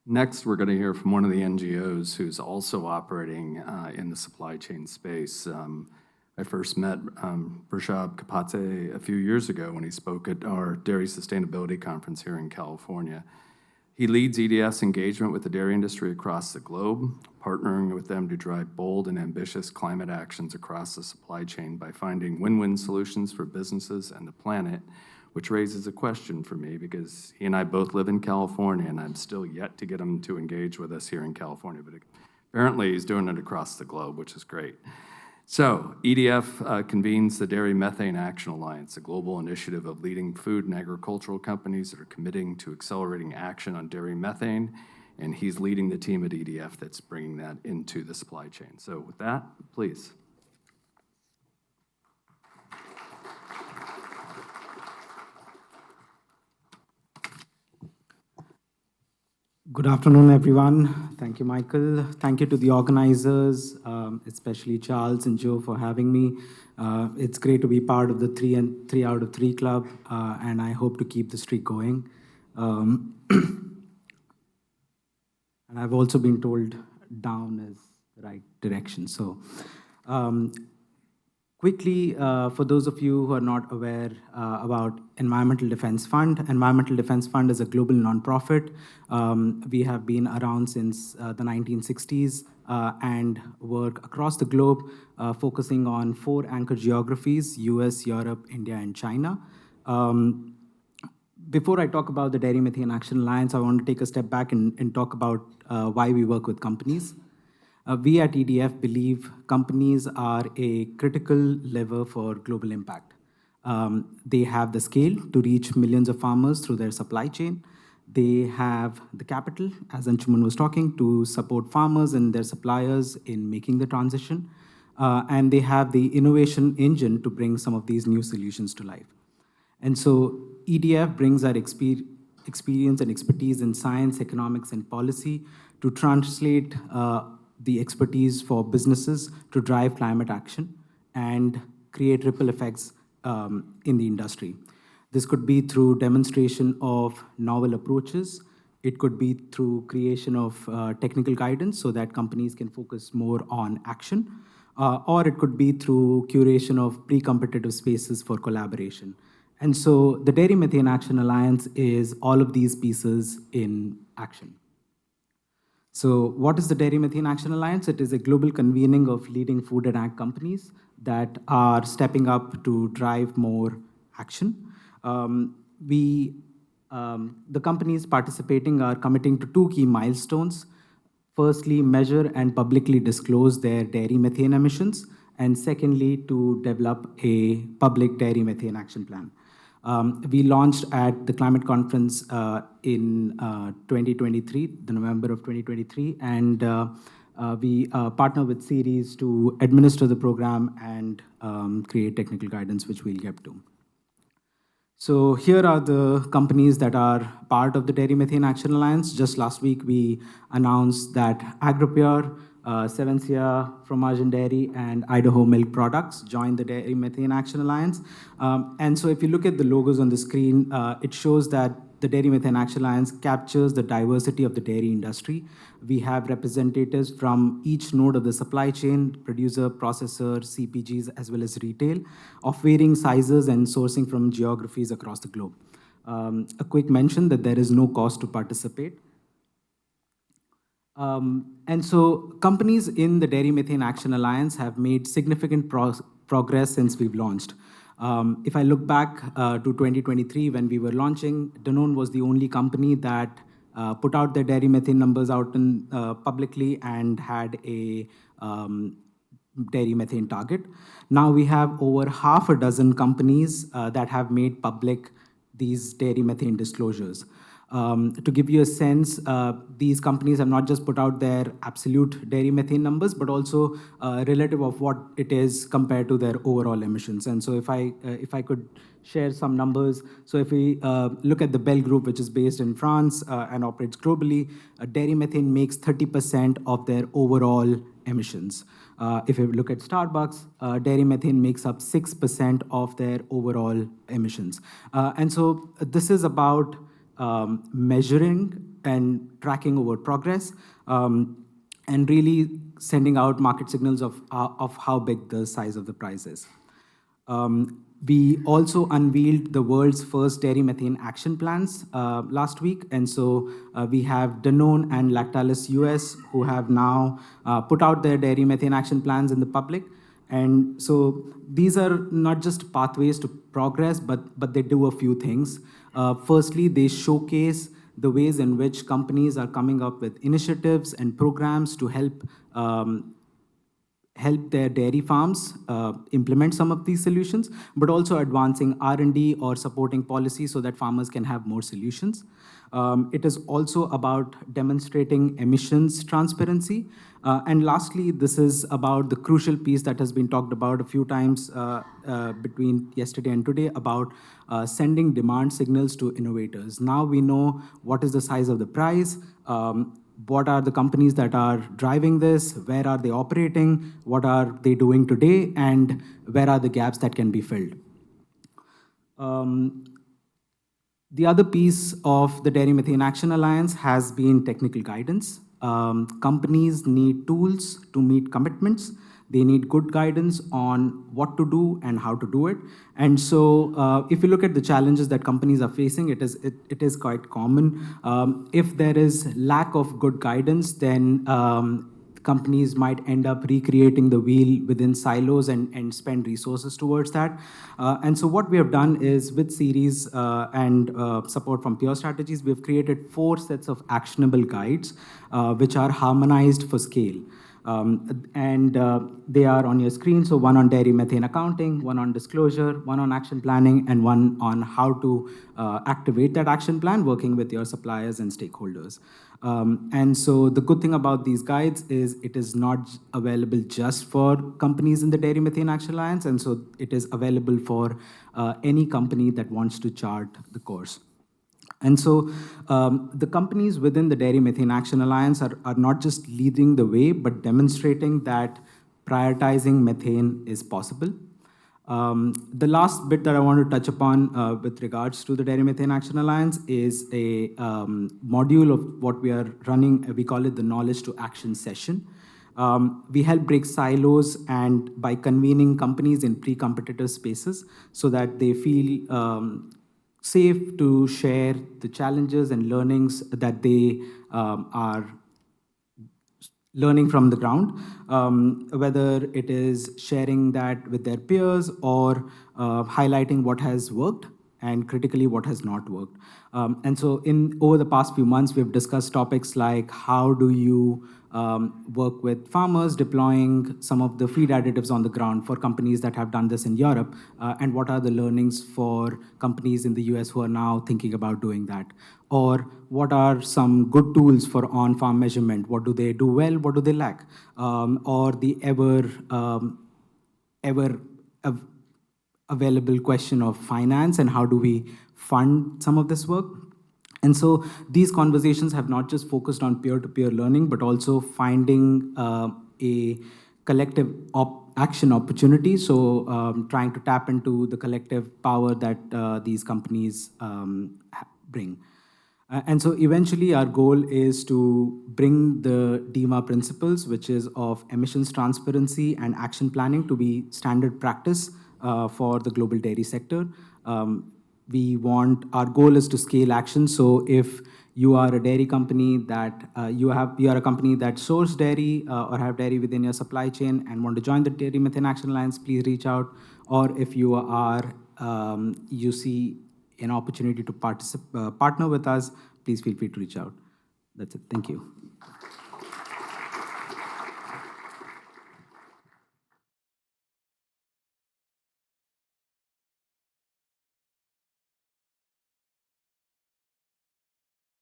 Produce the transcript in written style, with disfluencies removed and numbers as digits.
Next, we're going to hear from one of the NGOs who's also operating in the supply chain space. I first met Vrashabh Kapate a few years ago when he spoke at our Dairy Sustainability Conference here in California. He leads EDF's engagement with the dairy industry across the globe, partnering with them to drive bold and ambitious climate actions across the supply chain by finding win-win solutions for businesses and the planet, which raises a question for me because he and I both live in California and I'm still yet to get him to engage with us here in California, but apparently he's doing it across the globe, which is great. So EDF convenes the Dairy Methane Action Alliance, a global initiative of leading food and agricultural companies that are committing to accelerating action on dairy methane, and he's leading the team at EDF that's bringing that into the supply chain. So with that, please. Good afternoon, everyone. Thank you, Michael. Thank you to the organizers, especially Charles and Joe, for having me. It's great to be part of the 3 out of 3 club, and I hope to keep the streak going. And I've also been told down is the right direction. So quickly, for those of you who are not aware about Environmental Defense Fund, Environmental Defense Fund is a global nonprofit. We have been around since the 1960s and work across the globe, focusing on 4 anchor geographies: US, Europe, India, and China. Before I talk about the Dairy Methane Action Alliance, I want to take a step back and talk about why we work with companies. We at EDF believe companies are a critical lever for global impact. They have the scale to reach millions of farmers through their supply chain. They have the capital, as Anshuman was talking, to support farmers and their suppliers in making the transition. And they have the innovation engine to bring some of these new solutions to life. And so EDF brings our experience and expertise in science, economics, and policy to translate the expertise for businesses to drive climate action and create ripple effects in the industry. This could be through demonstration of novel approaches. It could be through creation of technical guidance so that companies can focus more on action. Or it could be through curation of pre-competitive spaces for collaboration. And so the Dairy Methane Action Alliance is all of these pieces in action. So what is the Dairy Methane Action Alliance? It is a global convening of leading food and ag companies that are stepping up to drive more action. The companies participating are committing to 2 key milestones. Firstly, measure and publicly disclose their dairy methane emissions. And secondly, to develop a public dairy methane action plan. We launched at the climate conference in 2023, the November of 2023, and we partner with Ceres to administer the program and create technical guidance, which we'll get to. So here are the companies that are part of the Dairy Methane Action Alliance. Just last week, we announced that AgroPure, Sevencia, Fromage and Dairy, and Idaho Milk Products joined the Dairy Methane Action Alliance. And so if you look at the logos on the screen, it shows that the Dairy Methane Action Alliance captures the diversity of the dairy industry. We have representatives from each node of the supply chain: producer, processor, CPGs, as well as retail, of varying sizes and sourcing from geographies across the globe. A quick mention that there is no cost to participate. And so companies in the Dairy Methane Action Alliance have made significant progress since we've launched. If I look back to 2023, when we were launching, Danone was the only company that put out their dairy methane numbers out publicly and had a dairy methane target. Now we have over half a dozen companies that have made public these dairy methane disclosures. To give you a sense, these companies have not just put out their absolute dairy methane numbers, but also relative of what it is compared to their overall emissions. And so if I could share some numbers, so if we look at the Bell Group, which is based in France and operates globally, dairy methane makes 30% of their overall emissions. If you look at Starbucks, dairy methane makes up 6% of their overall emissions. And so this is about measuring and tracking over progress, and really sending out market signals of how big the size of the prize is. We also unveiled the world's first dairy methane action plans last week. And so we have Danone and Lactalis US who have now put out their dairy methane action plans in the public. And so these are not just pathways to progress, but they do a few things. Firstly, they showcase the ways in which companies are coming up with initiatives and programs to help their dairy farms implement some of these solutions, but also advancing R&D or supporting policy so that farmers can have more solutions. It is also about demonstrating emissions transparency. And lastly, this is about the crucial piece that has been talked about a few times between yesterday and today about sending demand signals to innovators. Now we know what is the size of the prize, what are the companies that are driving this, where are they operating, what are they doing today, and where are the gaps that can be filled. The other piece of the Dairy Methane Action Alliance has been technical guidance. Companies need tools to meet commitments. They need good guidance on what to do and how to do it. And so if you look at the challenges that companies are facing, it is quite common. If there is lack of good guidance, then companies might end up recreating the wheel within silos and spend resources towards that. And so what we have done is with series and support from Pure Strategies, we've created 4 sets of actionable guides, which are harmonized for scale. They are on your screen. So one on dairy methane accounting, one on disclosure, one on action planning, and one on how to activate that action plan working with your suppliers and stakeholders. And so the good thing about these guides is it is not available just for companies in the Dairy Methane Action Alliance. And so it is available for any company that wants to chart the course. And so the companies within the Dairy Methane Action Alliance are not just leading the way, but demonstrating that prioritizing methane is possible. The last bit that I want to touch upon with regards to the Dairy Methane Action Alliance is a module of what we are running. We call it the Knowledge to Action session. We help break silos and by convening companies in pre-competitive spaces so that they feel safe to share the challenges and learnings that they are learning from the ground, whether it is sharing that with their peers or highlighting what has worked and critically what has not worked. And so over the past few months, we've discussed topics like how do you work with farmers deploying some of the feed additives on the ground for companies that have done this in Europe, and what are the learnings for companies in the US who are now thinking about doing that? Or what are some good tools for on-farm measurement? What do they do well? What do they lack? Or the ever available question of finance and how do we fund some of this work? And so these conversations have not just focused on peer-to-peer learning, but also finding a collective action opportunity. So trying to tap into the collective power that these companies bring. And so eventually our goal is to bring the DEMA principles, which is of emissions transparency and action planning, to be standard practice for the global dairy sector. Our goal is to scale action. So if you are a dairy company that you are a company that source dairy or have dairy within your supply chain and want to join the Dairy Methane Action Alliance, please reach out. Or if you are you see an opportunity to partner with us, please feel free to reach out. That's it. Thank you.